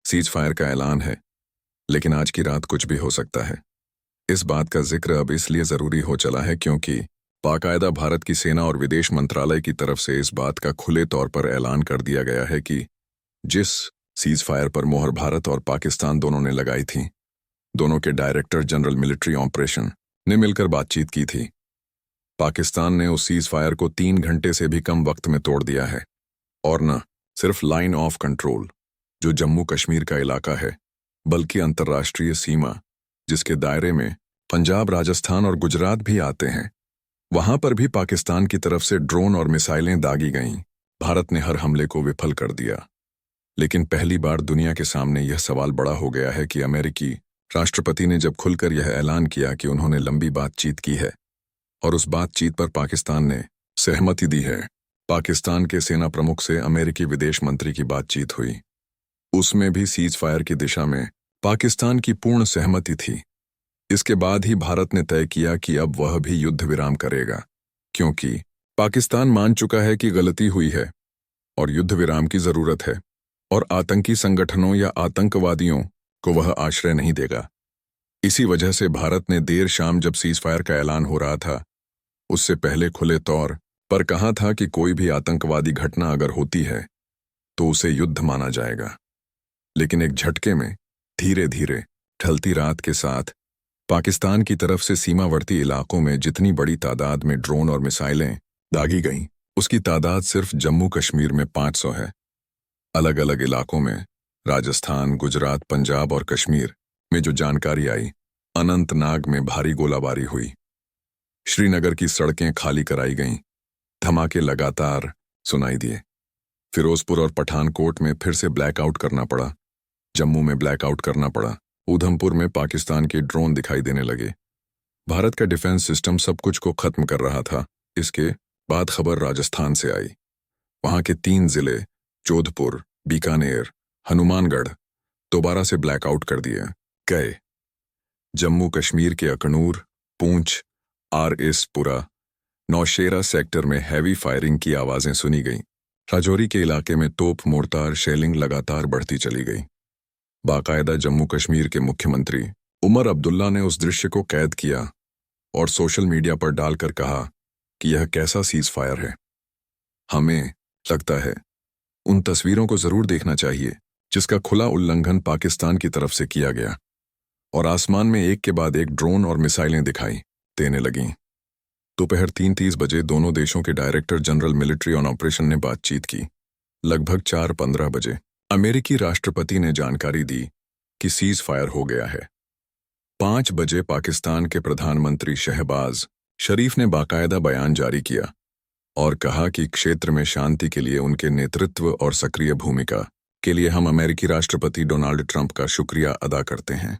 Cease fire का ऐलान है, लेकिन आज की रात कुछ भी हो सकता है। इस बात का जिक्र अब इसलिए ज़रूरी हो चला है क्योंकि बाकायदा भारत की सेना और विदेश मंत्रालय की तरफ से इस बात का खुले तौर पर ऐलान कर दिया गया है कि जिस सीज फायर पर मोहर भारत और पाकिस्तान दोनों ने लगाई थी, दोनों के डायरेक्टर जनरल मिलिट्री ऑपरेशन ने मिलकर बातचीत की थी। पाकिस्तान ने उस सीज फायर को 3 घंटे से भी कम वक्त में तोड़ दिया है, और न सिर्फ लाइन ऑफ कंट्रोल, जो जम्मू कश्मीर का इलाका है, बल्कि अंतर्राष्ट्रीय सीमा, जिसके दायरे में पंजाब, राजस्थान और गुजरात भी आते हैं, वहां पर भी पाकिस्तान की तरफ से ड्रोन और मिसाइलें दागी गईं। भारत ने हर हमले को विफल कर दिया। लेकिन पहली बार दुनिया के सामने यह सवाल बड़ा हो गया है कि अमेरिकी राष्ट्रपति ने जब खुलकर यह ऐलान किया कि उन्होंने लंबी बातचीत की है और उस बातचीत पर पाकिस्तान ने सहमति दी है। पाकिस्तान के सेना प्रमुख से अमेरिकी विदेश मंत्री की बातचीत हुई, उसमें भी सीज फायर की दिशा में पाकिस्तान की पूर्ण सहमति थी। इसके बाद ही भारत ने तय किया कि अब वह भी युद्ध विराम करेगा, क्योंकि पाकिस्तान मान चुका है कि गलती हुई है और युद्ध विराम की जरूरत है, और आतंकी संगठनों या आतंकवादियों को वह आश्रय नहीं देगा। इसी वजह से भारत ने देर शाम जब सीज फायर का ऐलान हो रहा था, उससे पहले खुले तौर पर कहा था कि कोई भी आतंकवादी घटना अगर होती है तो उसे युद्ध माना जाएगा। लेकिन एक झटके में धीरे धीरे ढलती रात के साथ पाकिस्तान की तरफ से सीमावर्ती इलाकों में जितनी बड़ी तादाद में ड्रोन और मिसाइलें दागी गईं, उसकी तादाद सिर्फ जम्मू कश्मीर में 500 है। अलग अलग इलाकों में राजस्थान, गुजरात, पंजाब और कश्मीर में जो जानकारी आई, अनंतनाग में भारी गोलाबारी हुई, श्रीनगर की सड़कें खाली कराई गईं, धमाके लगातार सुनाई दिए। फिरोजपुर और पठानकोट में फिर से ब्लैकआउट करना पड़ा, जम्मू में ब्लैकआउट करना पड़ा, उधमपुर में पाकिस्तान के ड्रोन दिखाई देने लगे। भारत का डिफेंस सिस्टम सब कुछ को खत्म कर रहा था। इसके बाद खबर राजस्थान से आई। वहां के 3 जिले जोधपुर, बीकानेर, हनुमानगढ़ दोबारा से ब्लैकआउट कर दिए गए। जम्मू कश्मीर के अखनूर, पूंछ, RS-पुरा, नौशेरा सेक्टर में हैवी फायरिंग की आवाजें सुनी गईं। राजौरी के इलाके में तोप मोर्टार शेलिंग लगातार बढ़ती चली गई। बाकायदा जम्मू कश्मीर के मुख्यमंत्री उमर अब्दुल्ला ने उस दृश्य को कैद किया और सोशल मीडिया पर डालकर कहा कि यह कैसा सीज फायर है। हमें लगता है उन तस्वीरों को जरूर देखना चाहिए जिसका खुला उल्लंघन पाकिस्तान की तरफ से किया गया, और आसमान में एक के बाद एक ड्रोन और मिसाइलें दिखाई देने लगीं। दोपहर 3:30 बजे दोनों देशों के director general military on operation ने बातचीत की। लगभग 4:15 बजे अमेरिकी राष्ट्रपति ने जानकारी दी कि सीज फायर हो गया है। 5 बजे पाकिस्तान के प्रधानमंत्री शहबाज शरीफ ने बाकायदा बयान जारी किया और कहा कि क्षेत्र में शांति के लिए उनके नेतृत्व और सक्रिय भूमिका के लिए हम अमेरिकी राष्ट्रपति डोनाल्ड ट्रंप का शुक्रिया अदा करते हैं।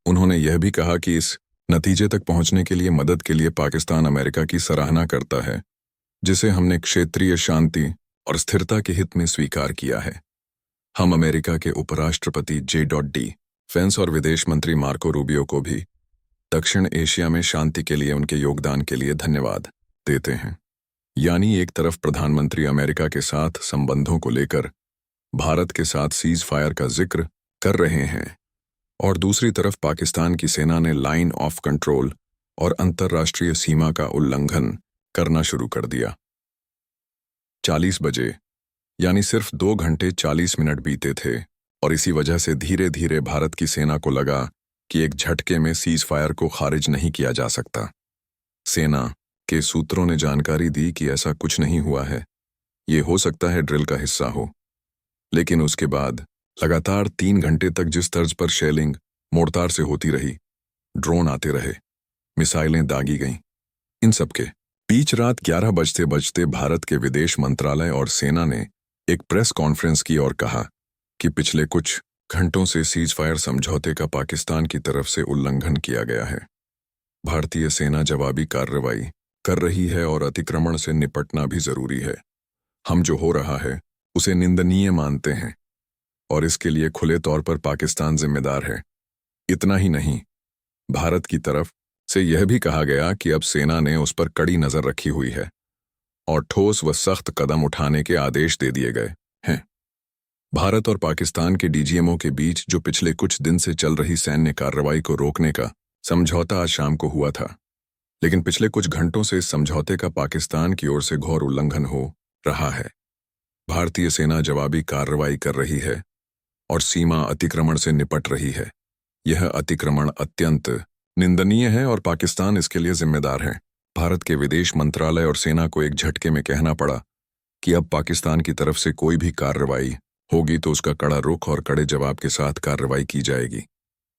उन्होंने यह भी कहा कि इस नतीजे तक पहुंचने के लिए मदद के लिए पाकिस्तान अमेरिका की सराहना करता है, जिसे हमने क्षेत्रीय शांति और स्थिरता के हित में स्वीकार किया है। हम अमेरिका के उपराष्ट्रपति J.D. फेंस और विदेश मंत्री मार्को रूबियो को भी दक्षिण एशिया में शांति के लिए उनके योगदान के लिए धन्यवाद देते हैं। यानी एक तरफ प्रधानमंत्री अमेरिका के साथ संबंधों को लेकर भारत के साथ सीज फायर का जिक्र कर रहे हैं, और दूसरी तरफ पाकिस्तान की सेना ने लाइन ऑफ कंट्रोल और अंतर्राष्ट्रीय सीमा का उल्लंघन करना शुरू कर दिया। 40 बजे यानी सिर्फ 2 घंटे 40 मिनट बीते थे, और इसी वजह से धीरे धीरे भारत की सेना को लगा कि एक झटके में सीज फायर को खारिज नहीं किया जा सकता। सेना के सूत्रों ने जानकारी दी कि ऐसा कुछ नहीं हुआ है, ये हो सकता है ड्रिल का हिस्सा हो। लेकिन उसके बाद लगातार 3 घंटे तक जिस तर्ज पर शेलिंग मोर्टार से होती रही, ड्रोन आते रहे, मिसाइलें दागी गईं, इन सबके बीच रात 11 बजते बजते भारत के विदेश मंत्रालय और सेना ने एक प्रेस कॉन्फ्रेंस की और कहा कि पिछले कुछ घंटों से सीज फायर समझौते का पाकिस्तान की तरफ से उल्लंघन किया गया है। भारतीय सेना जवाबी कार्रवाई कर रही है और अतिक्रमण से निपटना भी जरूरी है। हम जो हो रहा है उसे निंदनीय मानते हैं और इसके लिए खुले तौर पर पाकिस्तान जिम्मेदार है। इतना ही नहीं, भारत की तरफ से यह भी कहा गया कि अब सेना ने उस पर कड़ी नजर रखी हुई है और ठोस व सख्त कदम उठाने के आदेश दे दिए गए हैं। भारत और पाकिस्तान के डीजीएमओ के बीच जो पिछले कुछ दिन से चल रही सैन्य कार्रवाई को रोकने का समझौता आज शाम को हुआ था, लेकिन पिछले कुछ घंटों से इस समझौते का पाकिस्तान की ओर से घोर उल्लंघन हो रहा है। भारतीय सेना जवाबी कार्रवाई कर रही है और सीमा अतिक्रमण से निपट रही है। यह अतिक्रमण अत्यंत निंदनीय है और पाकिस्तान इसके लिए जिम्मेदार है। भारत के विदेश मंत्रालय और सेना को एक झटके में कहना पड़ा कि अब पाकिस्तान की तरफ से कोई भी कार्रवाई होगी तो उसका कड़ा रुख और कड़े जवाब के साथ कार्रवाई की जाएगी।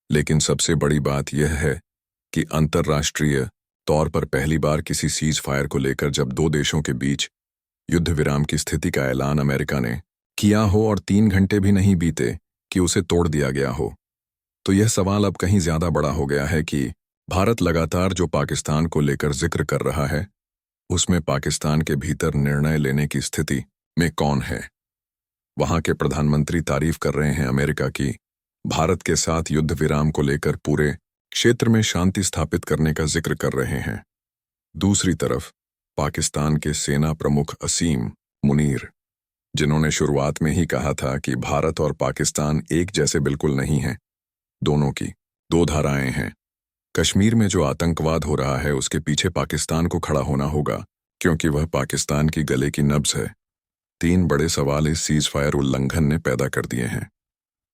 लेकिन सबसे बड़ी बात यह है कि अंतर्राष्ट्रीय तौर पर पहली बार किसी सीज फायर को लेकर जब दो देशों के बीच युद्ध विराम की स्थिति का ऐलान अमेरिका ने किया हो और 3 घंटे भी नहीं बीते कि उसे तोड़ दिया गया हो, तो यह सवाल अब कहीं ज्यादा बड़ा हो गया है कि भारत लगातार जो पाकिस्तान को लेकर जिक्र कर रहा है, उसमें पाकिस्तान के भीतर निर्णय लेने की स्थिति में कौन है। वहां के प्रधानमंत्री तारीफ कर रहे हैं अमेरिका की, भारत के साथ युद्ध विराम को लेकर पूरे क्षेत्र में शांति स्थापित करने का जिक्र कर रहे हैं। दूसरी तरफ पाकिस्तान के सेना प्रमुख असीम मुनीर, जिन्होंने शुरुआत में ही कहा था कि भारत और पाकिस्तान एक जैसे बिल्कुल नहीं हैं, दोनों की दो धाराएं हैं। कश्मीर में जो आतंकवाद हो रहा है उसके पीछे पाकिस्तान को खड़ा होना होगा, क्योंकि वह पाकिस्तान की गले की नब्ज है। 3 बड़े सवाल इस सीज फायर उल्लंघन ने पैदा कर दिए हैं।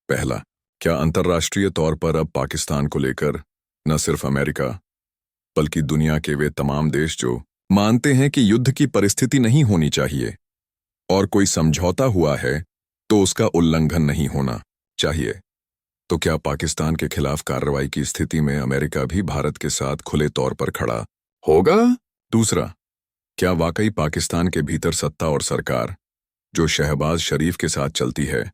पहला, क्या अंतर्राष्ट्रीय तौर पर अब पाकिस्तान को लेकर न सिर्फ अमेरिका बल्कि दुनिया के वे तमाम देश जो मानते हैं कि युद्ध की परिस्थिति नहीं होनी चाहिए और कोई समझौता हुआ है तो उसका उल्लंघन नहीं होना चाहिए, तो क्या पाकिस्तान के खिलाफ कार्रवाई की स्थिति में अमेरिका भी भारत के साथ खुले तौर पर खड़ा होगा? दूसरा, क्या वाकई पाकिस्तान के भीतर सत्ता और सरकार जो शहबाज शरीफ के साथ चलती है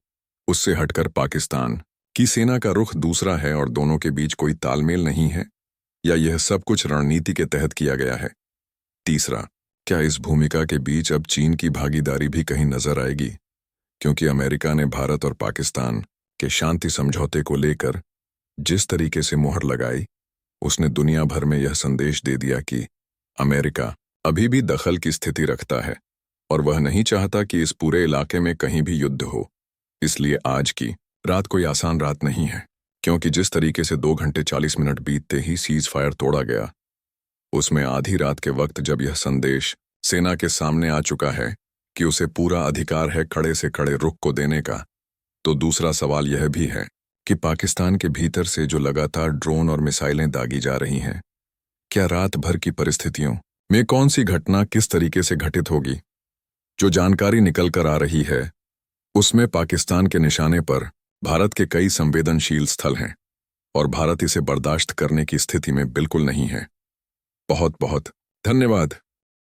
उससे हटकर पाकिस्तान की सेना का रुख दूसरा है और दोनों के बीच कोई तालमेल नहीं है, या यह सब कुछ रणनीति के तहत किया गया है? तीसरा, क्या इस भूमिका के बीच अब चीन की भागीदारी भी कहीं नजर आएगी, क्योंकि अमेरिका ने भारत और पाकिस्तान के शांति समझौते को लेकर जिस तरीके से मुहर लगाई, उसने दुनिया भर में यह संदेश दे दिया कि अमेरिका अभी भी दखल की स्थिति रखता है और वह नहीं चाहता कि इस पूरे इलाके में कहीं भी युद्ध हो। इसलिए आज की रात कोई आसान रात नहीं है, क्योंकि जिस तरीके से 2 घंटे 40 मिनट बीतते ही सीज फायर तोड़ा गया, उसमें आधी रात के वक्त जब यह संदेश सेना के सामने आ चुका है कि उसे पूरा अधिकार है खड़े से खड़े रुख को देने का, तो दूसरा सवाल यह भी है कि पाकिस्तान के भीतर से जो लगातार ड्रोन और मिसाइलें दागी जा रही हैं, क्या रात भर की परिस्थितियों में कौन सी घटना किस तरीके से घटित होगी। जो जानकारी निकल कर आ रही है उसमें पाकिस्तान के निशाने पर भारत के कई संवेदनशील स्थल हैं और भारत इसे बर्दाश्त करने की स्थिति में बिल्कुल नहीं है। बहुत बहुत धन्यवाद।